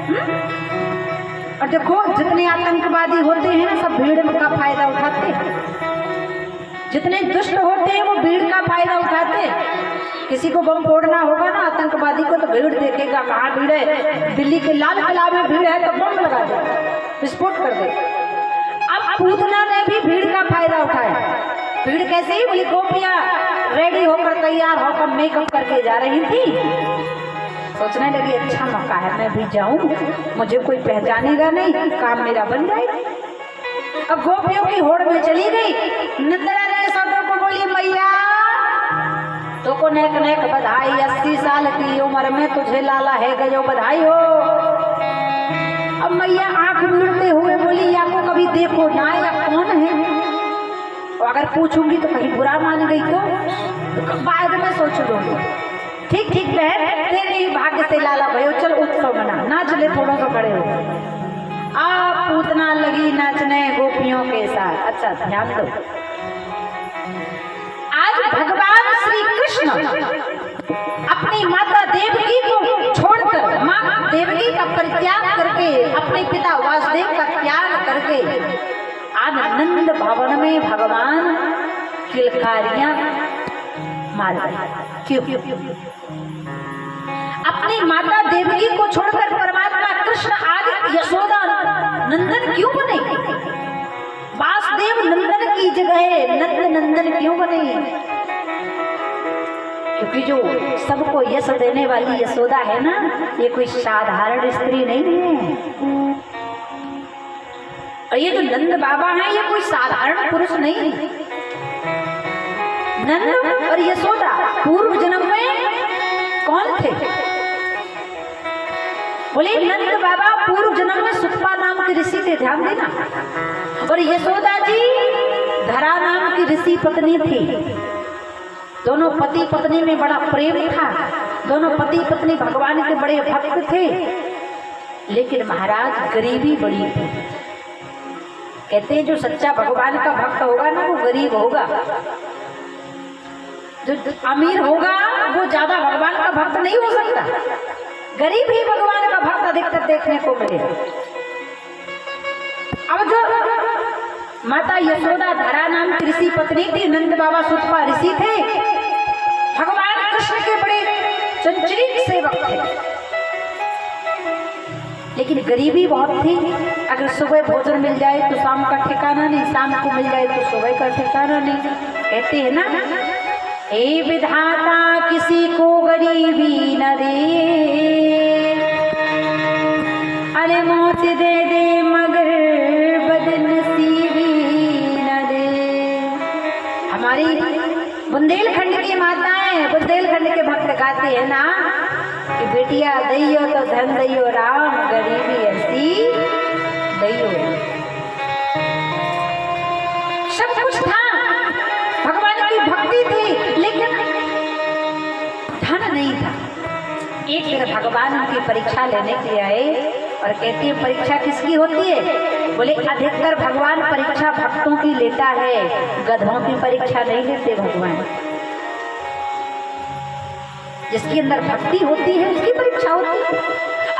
और देखो जितने आतंकवादी होते हैं सब भीड़ का फायदा उठाते हैं, जितने दुष्ट होते हैं वो भीड़ का फायदा उठाते हैं। किसी को बम फोड़ना होगा ना आतंकवादी को तो भीड़ देखेगा कहाँ भीड़ है, दिल्ली के लाल किला में भीड़ है तो बम लगा दे, विस्फोट कर दे। अब पूतना ने भी भीड़ का फायदा उठाया। भीड़ कैसे ही बोली, गोपियां रेडी होकर तैयार होकर मेकअप करके जा रही थी, सोचने लगी अच्छा मौका है मैं भी जाऊं, मुझे कोई पहचानेगा नहीं, काम मेरा बन जाएगा। अब गोपियों की होड़ में चली गई। नंदना ने सबों को बोली मैया तो को नेक नेक बधाई, 80 साल की उम्र में तुझे लाला है गयो बधाई हो। अब मैया आंख मिलते हुए बोली या को कभी देखो ना या कौन है, और अगर पूछूंगी तो कहीं बुरा मान गई तो बाद में सोच लूंगी। ठीक ठीक बहन तेरे ही भाग्य से लाला भयो, चल उत्सव मना, नाच ले थोड़ा सा खड़े हो। आप पूतना लगी नाचने गोपियों के साथ। अच्छा ध्यान दो, आज भगवान श्री कृष्ण अपनी माता देवकी को छोड़कर, माँ देवकी का परित्याग करके, अपने पिता वासुदेव का त्याग करके आज नंद भवन में भगवान किलकारियां मार रहे। क्यों? अपनी माता देवकी को छोड़कर परमात्मा कृष्ण आज यशोदा नंदन क्यों बने? वासुदेव नंदन की जगह नंद नंदन क्यों बने? क्योंकि जो सबको यश देने वाली यशोदा है ना, ये कोई साधारण स्त्री नहीं है। और ये जो नंद बाबा हैं ये कोई साधारण पुरुष नहीं है। नंद और यशोदा पूर्व जन्म में कौन थे? बोले नंद बाबा पूर्व जन्म में सुतपा नाम के ऋषि थे, ध्यान देना। और यशोदा जी धरा नाम की ऋषि पत्नी थी। दोनों पति पत्नी में बड़ा प्रेम था, दोनों पति पत्नी भगवान के बड़े भक्त थे। लेकिन महाराज गरीबी बड़ी थी। कहते हैं जो सच्चा भगवान का भक्त होगा ना वो गरीब होगा, जो अमीर होगा वो ज्यादा भगवान का भक्त नहीं हो सकता। गरीब ही भगवान का भक्त अधिकतर देखने को मिले। अब जो माता यशोदा धरा नाम की ऋषि पत्नी थी, नंद बाबा सुतपा ऋषि थे, भगवान कृष्ण के बड़े चंचलित सेवक थे। लेकिन गरीबी बहुत थी। अगर सुबह भोजन मिल जाए तो शाम का ठिकाना नहीं, शाम को मिल जाए तो सुबह का ठिकाना नहीं। कहते हैं ना, हे विधाता किसी को गरीबी न दे, अरे मौत दे दे मगर बदनसीबी न दे। हमारी बुंदेलखंड की माताएं, बुंदेलखंड के भक्त गाते हैं ना कि बेटिया दैयो तो धन दैयो राम, गरीबी ऐसी दैयो। सब कुछ था, भगवान की भक्ति थी, लेकिन धन नहीं था। एक दिन भगवान उनकी परीक्षा लेने के लिए आए और कहती है परीक्षा किसकी होती है? बोले अधिकतर भगवान परीक्षा भक्तों की लेता है, गधों की परीक्षा नहीं लेते भगवान। जिसके अंदर भक्ति होती है उसकी परीक्षा होती है।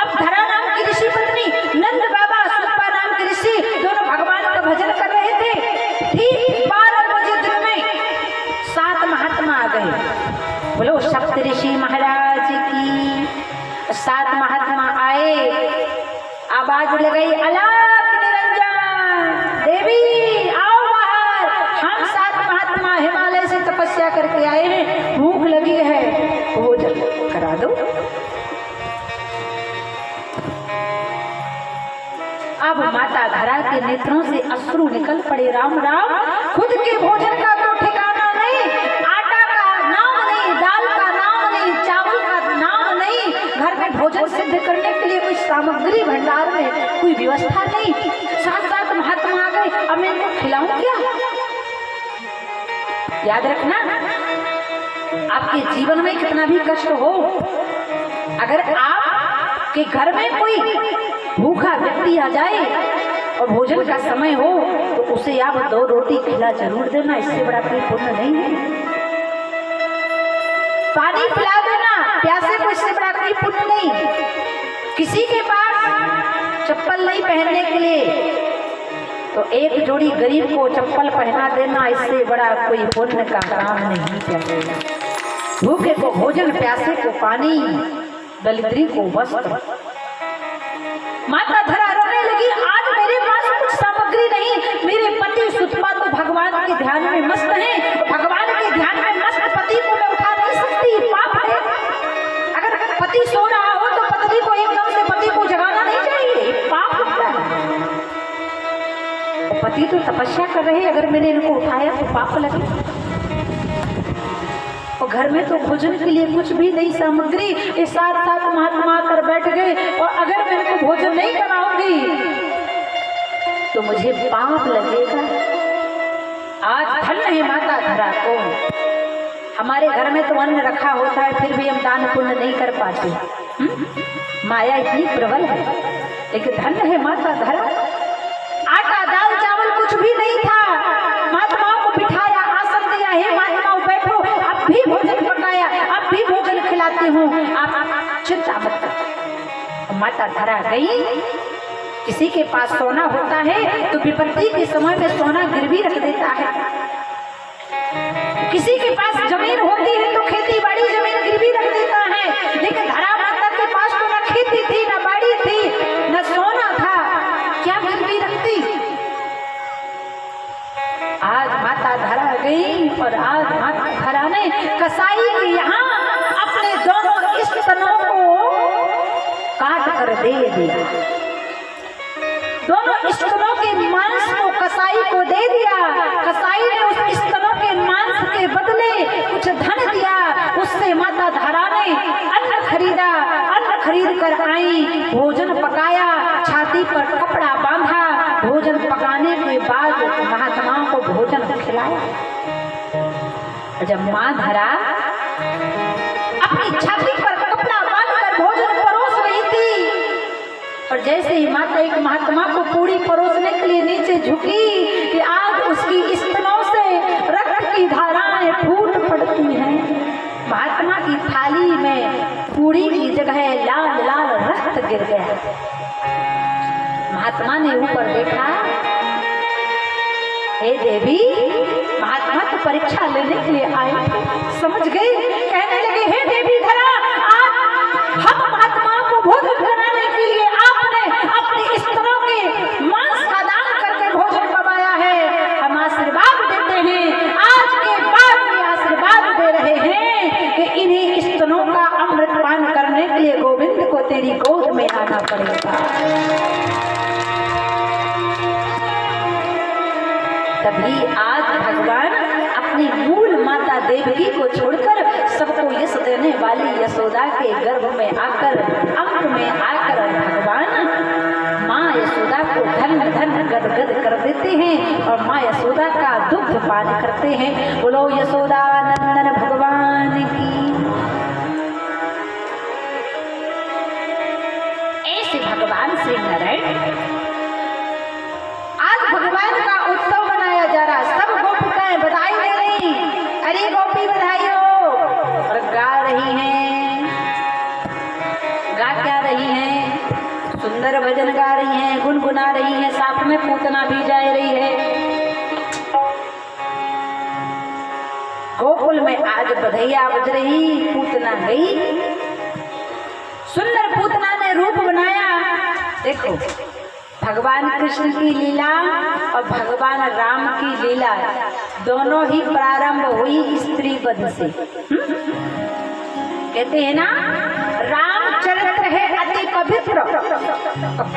अब धरा नाम की ऋषि पत्नी, नंद बाबा सुतपा नाम के ऋषि, दोनों भगवान का भजन कर रहे थे। ठीक 12 बजे दिन में 7 महात्मा आ गए। बोलो सप्त ऋषि महाराज की। 7 महात्मा आए, आवाज लगाई अलाप निरंजन देवी आओ बाहर, हम 7 महात्मा हिमालय से तपस्या करके आए हैं, भूख लगी है, भोजन करा दो। अब माता धरा के नेत्रों से अश्रु निकल पड़े। राम राम, खुद के भोजन का तो ठिकाना नहीं, आटा का नाम नहीं, दाल का नाम नहीं, चावल का नाम नहीं, घर में भोजन सिद्ध करने के लिए कोई सामग्री भंडार में कोई व्यवस्था नहीं। 7 महात्मा आ गए, अब मैं इनको खिलाऊं क्या? याद रखना, आपके जीवन में कितना भी कष्ट हो, अगर आपके घर में कोई भूखा व्यक्ति आ जाए और भोजन का समय हो तो उसे आप 2 रोटी खिला जरूर देना, इससे बड़ा कोई पुण्य नहीं है। पानी पिला देना प्यासे को, इससे बड़ा कोई पुण्य नहीं। किसी के पास चप्पल नहीं पहनने के लिए, तो एक जोड़ी गरीब को चप्पल पहना देना, इससे बड़ा कोई पुण्य का काम नहीं चलेगा। भूखे को भोजन, प्यासे को पानी, दलिद्री को वस्त्र। माता धरा रोने लगी, आज मेरे पास कुछ सामग्री नहीं, मेरे पति सुतपा तो भगवान के ध्यान में मस्त हैं, भगवान के ध्यान में मस्त पति को मैं उठा नहीं सकती, पाप है। अगर पति सो रहा हो तो पत्नी को एकदम से पति को जगाना नहीं चाहिए, पाप होता है। पति तो तपस्या कर रहे हैं, अगर मैंने इनको उठाया तो पाप लगे। और घर में तो भोजन के लिए कुछ भी नहीं सामग्री, इस साथ साथ महात्मा कर बैठ गए, और अगर मैं इनको भोजन नहीं कराऊंगी तो मुझे पाप लगेगा। आज धन्य है माता धरा को, हमारे घर में तो अन्न रखा होता है फिर भी हम दान पुण्य नहीं कर पाते। माया इतनी प्रबल है, लेकिन धन्य है माता धरा। आटा दाल चावल कुछ भी नहीं था, महात्माओं को बिठाया, आसन दिया, हे महात्माओं बैठो, आप भी भोजन पकाया, आप भी भोजन खिलाती हूँ, आप चिंता मत करो। माता धरा गई। किसी के पास सोना होता है तो विपत्ति के समय में सोना गिरवी रख देता है, किसी के पास जमीन होती है तो खेती बाड़ी जमीन गिरवी रख देता है, लेकिन धरा माता के पास तो न खेती थी, न बाड़ी थी, न सोना था, क्या गिरवी रखती। आज माता धरा गई और आज माता धरा ने कसाई के यहाँ अपने दोनों स्तनों को काट कर दे दिया, दोनों स्तनों के मांस को कसाई को दे दिया। कसाई ने उस स्तनों के मांस के बदले कुछ धन दिया, उससे माता धरा ने अन्न खरीदा, अन्न खरीद कर आई, भोजन पकाया, छाती पर कपड़ा बांधा, भोजन पकाने के बाद महात्माओं को भोजन खिलाया। जब माँ धरा अपनी छाती पर कपड़ा बांधकर भोजन परोस रही थी, और जैसे ही माता एक महात्मा को पूरी परोसने के लिए नीचे झुकी कि आज उसकी स्तनों से रक्त की धाराएं फूट पड़ती हैं। महात्मा की थाली में पूरी की जगह लाल लाल रक्त गिर गया। महात्मा ने ऊपर देखा, हे देवी, महात्मा तो परीक्षा लेने के लिए आए, समझ गए, कहने लगे, हे देवी धरा, आज हम महात्माओं को भोजन कराने के लिए आपने अपने स्तनों के मांस का दान करके भोजन करवाया है, हम आशीर्वाद देते हैं, आज के बाद ये आशीर्वाद दे रहे हैं कि इन्हीं स्तनों का अमृत पान करने के लिए गोविंद को तेरी गोद में आना पड़ेगा। तभी आज भगवान अपनी मूल माता देवकी को छोड़कर सबको यश देने वाली यशोदा के गर्भ में आकर, अंक में आकर भगवान माँ यशोदा को धन धन गद गद कर देते हैं और माँ यशोदा का दुग्ध पान करते हैं। बोलो यशोदा नंदन भगवान की। ऐसे भगवान श्री नारायण आज भगवान का उत्सव मनाया जा रहा, सब गोपिकाएं बधाई दे रही, अरे गोपी बधाई हो, और गा रही हैं। गा क्या रही हैं? सुंदर भजन गा रही हैं, गुनगुना रही हैं, साथ में पूतना भी जा रही है। गोकुल में आज बधैया बज रही, पूतना गई, सुंदर पूतना ने रूप बनाया। देखो भगवान कृष्ण की लीला और भगवान राम की लीला दोनों ही प्रारंभ हुई स्त्री वध से। कहते हैं ना, राम चरित्र है अति पवित्र और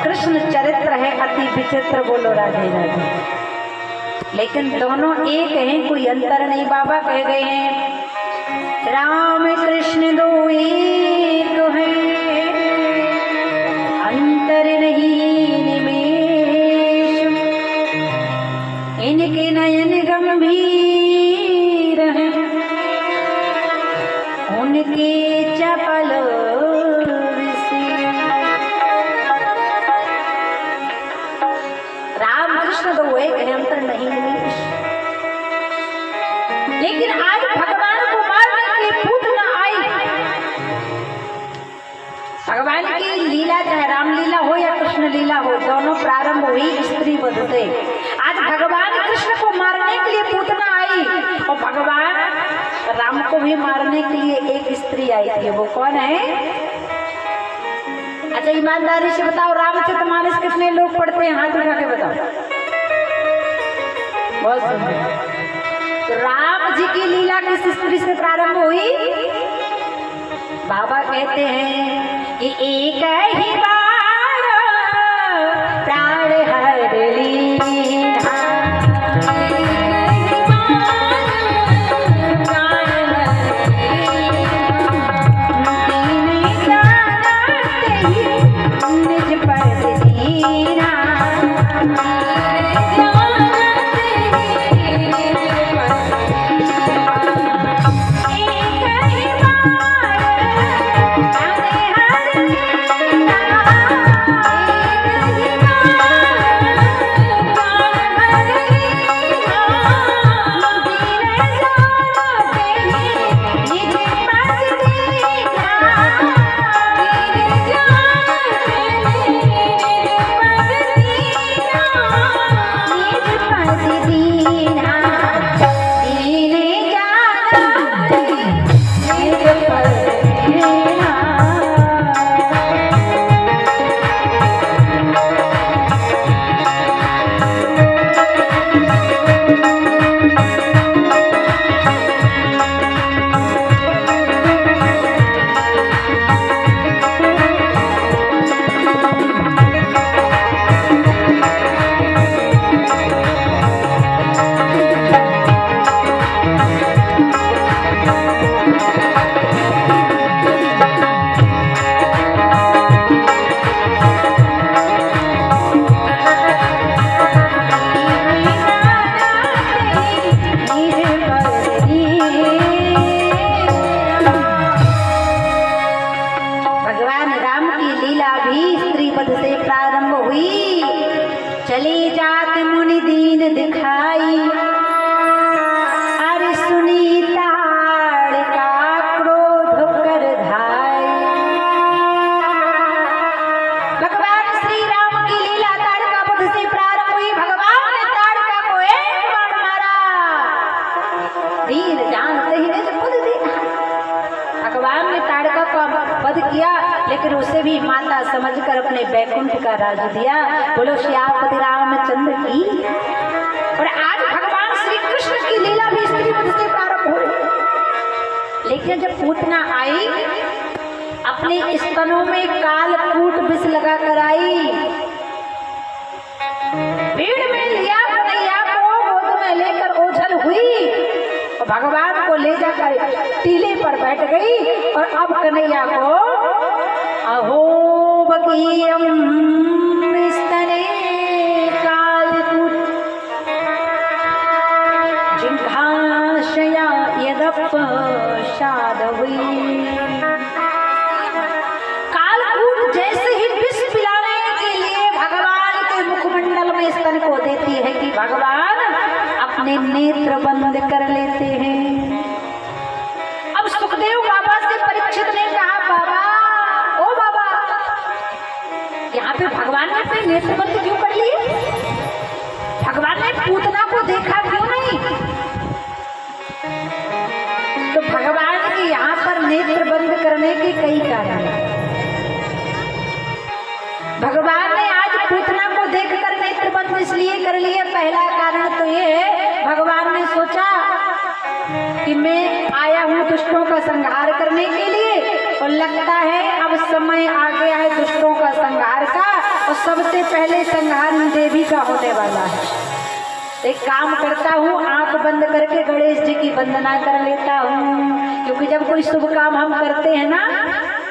कृष्ण चरित्र है अति विचित्र। बोलो राधे राधे। लेकिन दोनों एक हैं, कोई अंतर नहीं। बाबा कह गए हैं राम कृष्ण दो एक हैं, अंतर नहीं इनके नयन गंभीर हैं, उनके चपल राम कृष्ण तो एक है, अंतर नहीं है। लेकिन आज भगवान को मारने के लिए पूतना आई। भगवान की लीला चाहे रामलीला हो या आज भगवान कृष्ण को मारने के लिए पूतना आई और भगवान राम को भी मारने के लिए एक स्त्री आई थी। वो कौन है? अच्छा ईमानदारी से बताओ, रामचरितमानस कितने लोग पढ़ते हैं? हाथ उठा के बताओ। बहुत सुंदर। तो राम जी की लीला किस स्त्री से प्रारंभ हुई? बाबा कहते हैं कि एक ही बार प्राण हर लीना, निज पर दीना, चली जात मुनि दीन दिखाई, अरे सुनी ताड़ का क्रोध कर धाई। भगवान श्री राम की लीला ताड़का वध से प्रारंभ हुई। भगवान ने ताड़का को एक बाण मारा, वीर जानते ही निज खुद दीना। भगवान ने ताड़का का वध किया, लेकिन उसे भी माता समझकर अपने बैकुंठ का राज दिया। बोलो श्यामपति रामचंद्र की। और आज भगवान श्री कृष्ण की लीला भी स्त्री वध से प्रारंभ हुई। लेकिन जब पूतना आई, अपने स्तनों में कालकूट विष लगा कर आई, भीड़ में लिया कन्हैया को गोद में लेकर ओझल हुई और भगवान को ले जाकर टीले पर बैठ गई। और अब कन्हैया को अहो बकीयम स्तने कालकूट जिघांसया यदपसाद हुई। कालकूट जैसे ही विष पिलाने के लिए भगवान के मुखमंडल में स्तन को देती है कि भगवान अपने नेत्र बंद कर लेते हैं। अब सुखदेव बाबा से परीक्षित ने कहा, बाबा ओ बाबा, यहाँ पे भगवान ने अपने नेत्र बंद क्यों कर लिए? भगवान ने पूतना को देखा क्यों नहीं? तो भगवान के यहाँ पर नेत्र बंद करने के कई कारण हैं। भगवान ने आज पूतना को देखकर नेत्र बंद इसलिए कर लिए, पहला कारण तो ये है, भगवान ने सोचा कि मैं आया हूँ दुष्टों का संहार करने के लिए, और लगता है अब समय आ गया है दुष्टों का संहार का, और सबसे पहले संहार देवी का होने वाला है। एक काम करता हूँ, आंख बंद करके गणेश जी की वंदना कर लेता हूँ, क्योंकि जब कोई शुभ काम हम करते हैं ना,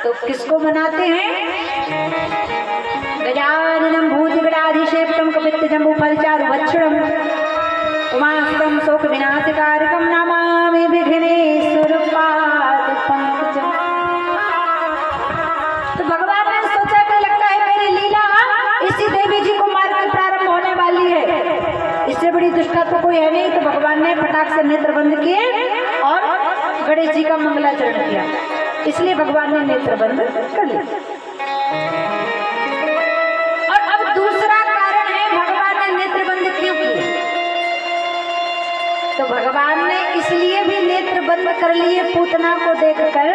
तो किसको मनाते हैं? गजाननं भूतगणाधीशेप्तं कपित्तजम्बूफलचारुभक्षणं उमास्तं शोकविनाशकारकं नमामि विघ्नेश्वरपादपङ्कजम्। तो भगवान ने सोचा कि लगता है मेरी लीला इसी देवी जी को मार कर प्रारंभ होने वाली है, इससे बड़ी दुष्टा तो कोई है नहीं। तो भगवान ने फटाक से नेत्र बंद किए और गणेश जी का मंगलाचरण किया, इसलिए भगवान ने नेत्र बंद कर लिया। और अब दूसरा कारण है, भगवान ने नेत्र बंद कर लिए पूतना को देखकर।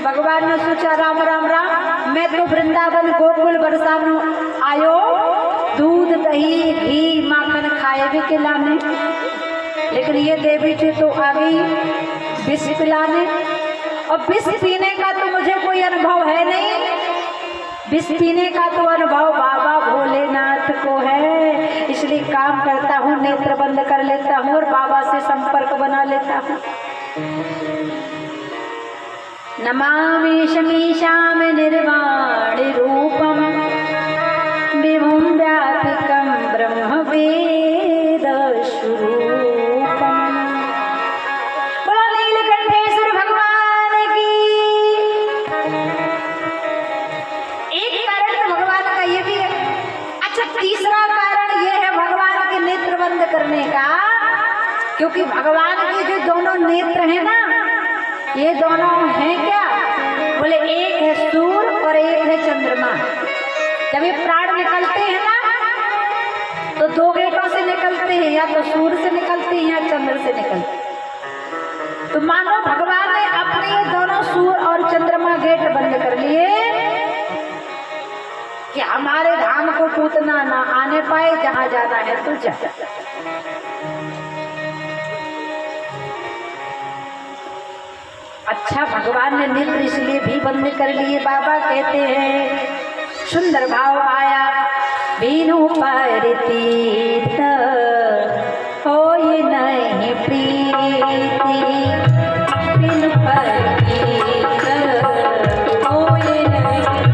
भगवान ने सोचा राम राम राम, मैं तो वृंदावन गोकुल बरसानो आयो, दूध दही घी माखन खाए भी खिलाने, लेकिन ये देवी जी तो आ गई विष पिलाने। और विष पीने का तो मुझे कोई अनुभव है नहीं, विष पीने का तो अनुभव बाबा भोलेनाथ को है, इसलिए काम करता हूँ, नेत्र बंद कर लेता हूँ और बाबा से संपर्क बना लेता हूँ। नमामि शमीशाम निर्वाण रूपम विभुं व्यापकं ब्रह्म वेद स्वरूपम। बोलो नीलकंठेश्वर भगवान की। एक कारण तो भगवान का ये भी है। अच्छा, तीसरा कारण ये है भगवान के नेत्र बंद करने का, क्योंकि भगवान के जो दोनों नेत्र हैं ना, ये दोनों हैं क्या? बोले एक है सूर्य और एक है चंद्रमा। जब ये प्राण निकलते हैं ना, तो दो गेटों से निकलते हैं, या तो सूर्य से निकलते हैं या चंद्र से निकलते हैं। तो मानो भगवान ने अपने ये दोनों सूर्य और चंद्रमा गेट बंद कर लिए कि हमारे धाम को पूतना ना आने पाए, जहां जाना है तो जा। अच्छा, भगवान ने नेत्र इसलिए भी बंद कर लिए। बाबा कहते हैं, सुंदर भाव आया, बीनु पर तीर्थ होय नहीं प्रीति, बीनु पर तीर्थ होय नहीं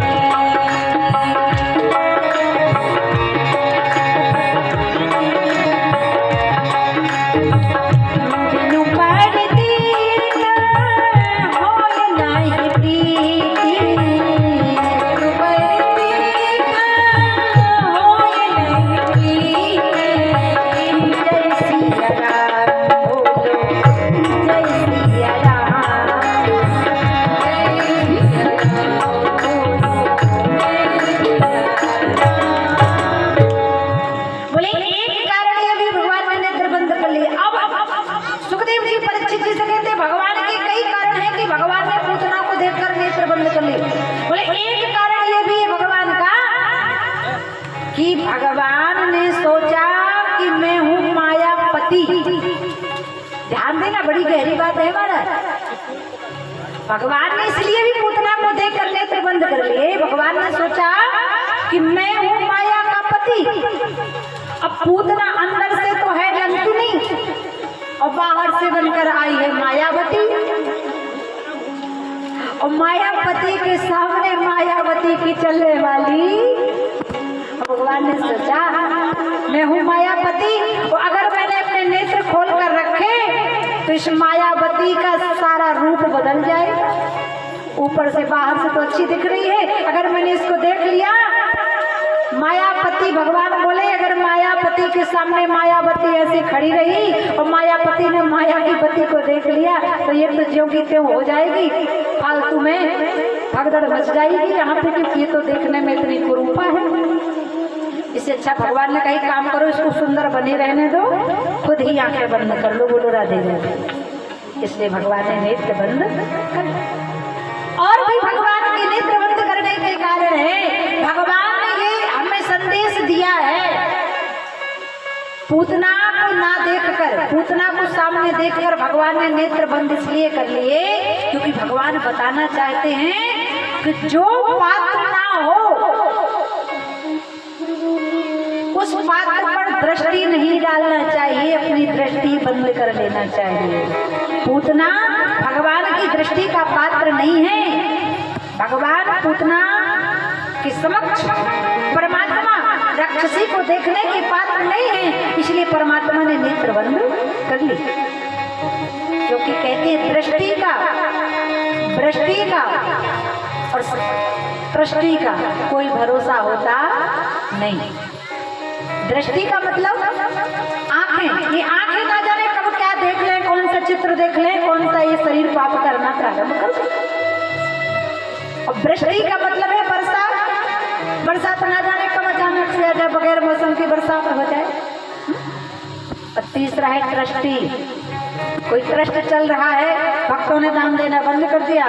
कि भगवान ने सोचा कि मैं हूँ मायापति। ध्यान देना, बड़ी गहरी बात है हमारा। भगवान ने इसलिए भी पूतना को देख कर नेत्र बंद कर लिए। भगवान ने सोचा कि मैं हूँ माया का पति। अब पूतना अंदर से तो है लंकिनी और बाहर से बनकर आई है मायावती, और मायापति के सामने मायावती की चलने वाली। भगवान ने सोचा मैं हूँ मायापति, और अगर मैंने अपने नेत्र खोल कर रखे तो इस मायावती का सारा रूप बदल जाए। ऊपर से बाहर से तो अच्छी दिख रही है, अगर मैंने इसको देख लिया, मायापति, भगवान बोले अगर मायापति के सामने मायावती ऐसे खड़ी रही और मायापति ने माया की पति को देख लिया, तो ये तो ज्यों की त्यों हो जाएगी, फालतू में भगदड़ मच जाएगी यहाँ पे, क्योंकि ये तो देखने में इतनी कुरूपा है। इससे अच्छा भगवान ने कही काम करो, इसको सुंदर बने रहने दो, खुद ही आंखें बंद कर लो, बोलो राधे राधे। इसलिए भगवान ने नेत्र बंद कर। और भी भगवान के नेत्र बंद करने के कारण है, भगवान ने ये हमें संदेश दिया है, पूतना को ना देखकर, पूतना को सामने देखकर भगवान ने नेत्र बंद इसलिए कर लिए क्योंकि भगवान बताना चाहते हैं कि जो पात्र ना हो उस पात्र पर दृष्टि नहीं डालना चाहिए, अपनी दृष्टि बंद कर लेना चाहिए। पूतना भगवान की दृष्टि का पात्र नहीं है। भगवान पूतना के समक्ष परमात्मा राक्षसी को देखने के पात्र नहीं है, इसलिए परमात्मा ने नेत्र बंद कर ली। क्योंकि कहते हैं दृष्टि का और सृष्टि का कोई भरोसा होता नहीं। दृष्टि का मतलब आंखें, ये आंखें ना जाने कब क्या देख लें, कौन सा चित्र देख लें, कौन सा ये शरीर पाप करना प्रारंभ कर दे। और दृष्टि का मतलब है बरसात ना जाने कब अचानक से आ जाए, बगैर मौसम की बरसात हो जाए। और तीसरा है दृष्टि, कोई ट्रस्ट चल रहा है, भक्तों ने दान देना बंद कर दिया,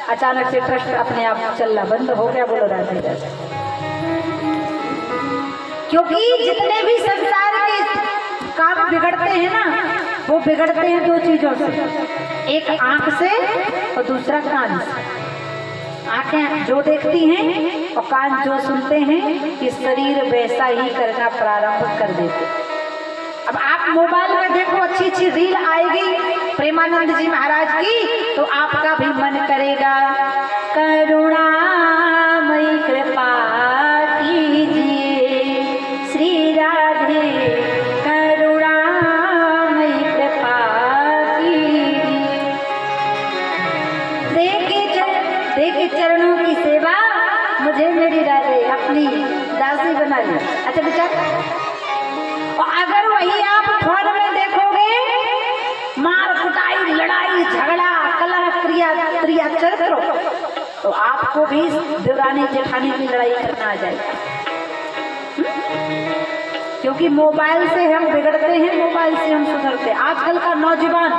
अचानक से ट्रस्ट अपने आप चलना बंद हो गया। बोलो राधे राधे। क्योंकि जितने भी संसार के काम बिगड़ते हैं ना, वो बिगड़ते हैं दो चीजों से, एक आंख से और दूसरा कान से। आंखें जो देखती हैं और कान जो सुनते हैं, कि शरीर वैसा ही करना प्रारंभ कर देते। अब आप मोबाइल में देखो, अच्छी अच्छी रील आएगी प्रेमानंद जी महाराज की, तो आपका भी मन करेगा करुणामयी कृपा कीजिए श्री राधे, करुणामयी कृपा कीजिए। देखे चरणों की सेवा, मुझे मेरी राधे अपनी दासी बना ली। अच्छा बेचारा, और अगर वही आप फोन में देखोगे मार कुटाई, लड़ाई झगड़ा, कलह, क्रिया चरित्र, तो आपको भी देवरानी जेठानी की लड़ाई करना आ जाएगा। क्योंकि मोबाइल से हम बिगड़ते हैं, मोबाइल से हम सुधरते हैं। आजकल का नौजवान,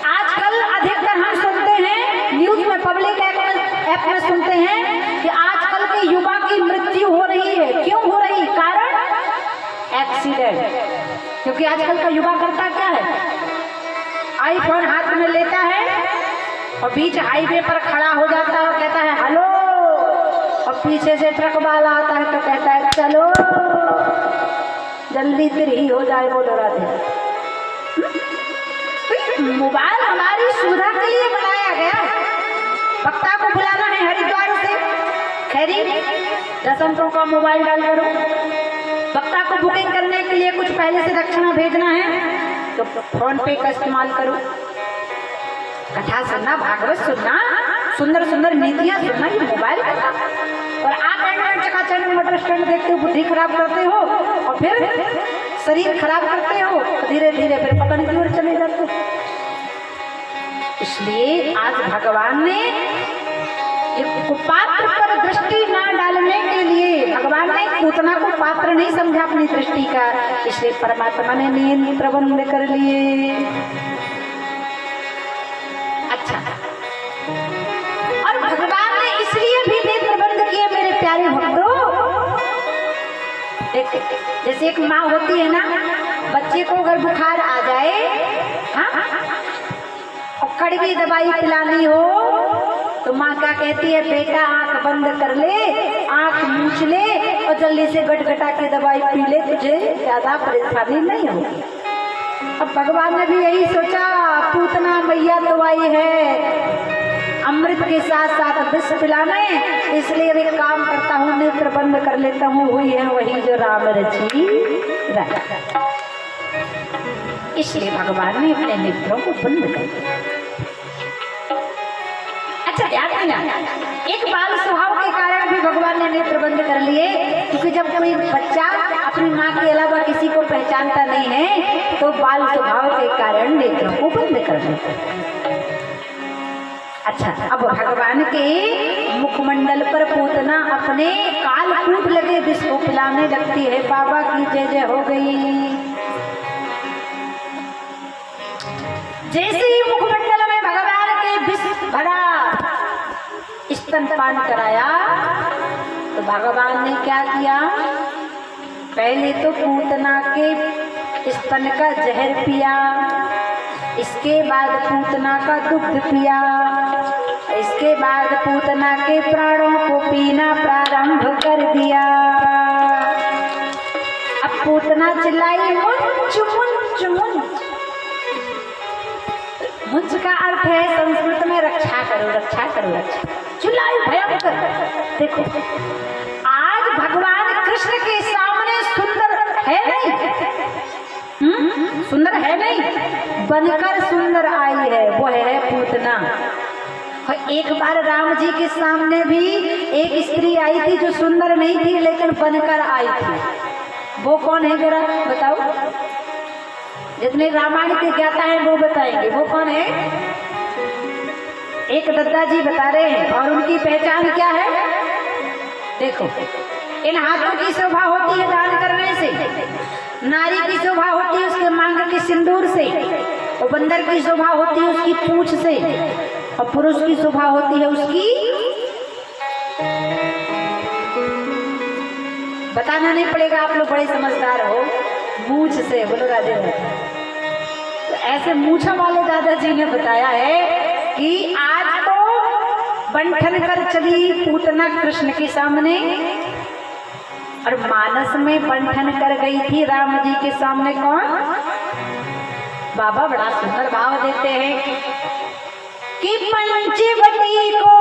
आजकल अधिकतर हम सुनते हैं न्यूज में, पब्लिक ऐप में सुनते हैं कि आजकल के युवा की मृत्यु हो रही है। क्यों हो रही? कारण एक्सीडेंट। क्योंकि आजकल का युवा करता क्या है, आईफोन हाथ में लेता है और बीच हाईवे पर खड़ा हो जाता है और कहता है हेलो, और पीछे से ट्रक वाला आता है तो कहता है चलो जल्दी तिरही हो जाए। बोलो राधे। मोबाइल हमारी सुविधा के लिए बनाया गया। वक्ता को बुलाना है हरिद्वार से, खैरी 10 अंकों का मोबाइल डाल करो। वक्ता को बुकिंग करने के लिए कुछ पहले से दक्षिणा भेजना है तो फोन पे का इस्तेमाल करो। कथा सुनना, भागवत सुनना, सुंदर सुंदर नीतियां सुनना, ये मोबाइल का। और आप एंड्रॉइड चकाचौंध मोटर स्टैंड देखते हो, बुद्धि खराब करते हो और फिर शरीर खराब करते हो, धीरे धीरे फिर पता नहीं क्यों चले जाते हो। इसलिए आज भगवान ने पात्र पर दृष्टि न डालने के लिए, भगवान ने पूतना को पात्र नहीं समझा अपनी दृष्टि का, इसलिए परमात्मा ने नेत्र बंद कर लिए। अच्छा, और भगवान ने इसलिए भी नेत्र बंद किए मेरे प्यारे भक्तों। देखो, जैसे एक माँ होती है ना, बच्चे को अगर बुखार आ जाए, हाँ, और कड़वी दवाई पिलानी हो तो माँ क्या कहती है, बेटा आंख बंद कर ले, आंख मूछ ले और जल्दी से गटगटा के दवाई पी ले, तुझे ज्यादा परेशानी नहीं होगी। अब भगवान ने भी यही सोचा, पूतना मैया तो आई है अमृत के साथ साथ विष पिलाने, इसलिए भी काम करता हूँ, नेत्र बंद कर लेता हूँ। हुई है वही जो राम रची रहा। इसलिए भगवान ने अपने नेत्रों को बंद कर दिया। अच्छा ध्यान देना, एक बाल स्वभाव के कारण भी भगवान ने नेत्र बंद कर लिए, क्योंकि जब कोई बच्चा अपनी माँ के अलावा किसी को पहचानता नहीं है तो बाल स्वभाव के कारण नेत्रों को बंद कर देते। अच्छा, अब भगवान के मुखमंडल पर पूतना अपने कालकूट लगे विष को पिलाने लगती है। बाबा की जय जय हो गई। जैसे ही मुखमंडल में भगवान के विष भरा स्तनपान कराया तो भगवान ने क्या किया, पहले तो पूतना के स्तन का जहर पिया, इसके बाद पूतना का दुग्ध पिया, इसके बाद पूतना के प्राणों को पीना प्रारंभ कर दिया। अब पूतना चिल्लाई मुंच मुंच मुंच। मुंच का अर्थ है संस्कृत में रक्षा करो, रक्षा करो, रक्षा। चिल्लाई भयंकर। देखो, आज भगवान कृष्ण के सामने सुंदर है नहीं, सुंदर है नहीं, बनकर सुंदर आई है, वो है पूतना। और एक बार राम जी के सामने भी एक स्त्री आई थी जो सुंदर नहीं थी लेकिन बनकर आई थी। वो कौन है जरा बताओ? जितने रामायण के ज्ञाता है वो बताएंगे वो कौन है। एक दद्दा जी बता रहे हैं और उनकी पहचान क्या है। देखो, इन हाथों की शोभा होती है दान करने से, नारी की शोभा होती है उसके मांग के सिंदूर से, और बंदर की शोभा होती है उसकी पूंछ से, और पुरुष की शोभा होती है उसकी, बताना नहीं पड़ेगा, आप लोग बड़े समझदार हो, मूंछ से। बोलो राधे राधे। तो ऐसे मूंछ वाले दादाजी ने बताया है कि आज तो बंठन कर चली पूतना कृष्ण के सामने, और मानस में बंठन कर गई थी राम जी के सामने। कौन? बाबा बड़ा सुंदर भाव देते हैं कि पंचवटी को